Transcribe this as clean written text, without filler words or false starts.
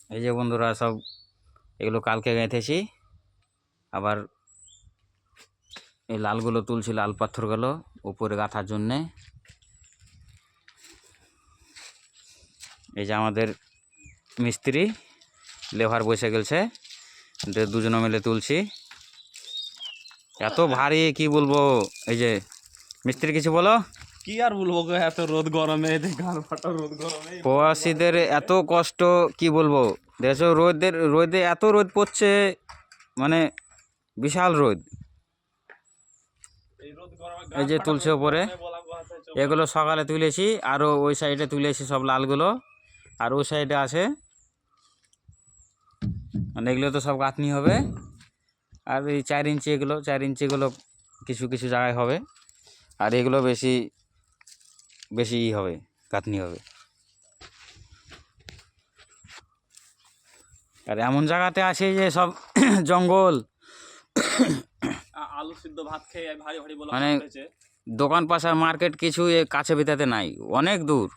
এই যে বন্ধুরা সব এগুলো কালকে গেঁথেছি, আবার এই লালগুলো তুলছি, লাল পাথরগুলো উপরে গাঁথার জন্যে। এই যে আমাদের মিস্ত্রি লেবার বসে গেছে, দুজনে মিলে তুলছি। এত ভারী কি বলবো। এই যে মিস্ত্রি কিছু বলো। কি আর বলবো, এত রোদ গরমে গাল ফাটা রোদ গরমে প্রবাসীদের এত কষ্ট কি বলবো। দেখো রোদে এত রোদ পড়ছে, মানে বিশাল রোদ। এই যে তুলছে ওপরে, এগুলো সকালে তুলেছি, আরও ওই সাইডে তুলেছি সব লালগুলো, আর ওই সাইডে আছে, মানে এগুলো তো সব গাঁথনি হবে। আর এই 4 ইঞ্চি এগুলো 4 ইঞ্চিগুলো কিছু কিছু জায়গায় হবে, আর এগুলো বেশি বেশি হবে, গাঁথনি হবে। আর এমন জায়গাতে আছে যে সব জঙ্গল, আলু সিদ্ধ ভাত খেয়ে ভারী ভারী বলা মানে দোকান পাশার মার্কেট কিছু কাছে ভিতরে নাই, অনেক দূর।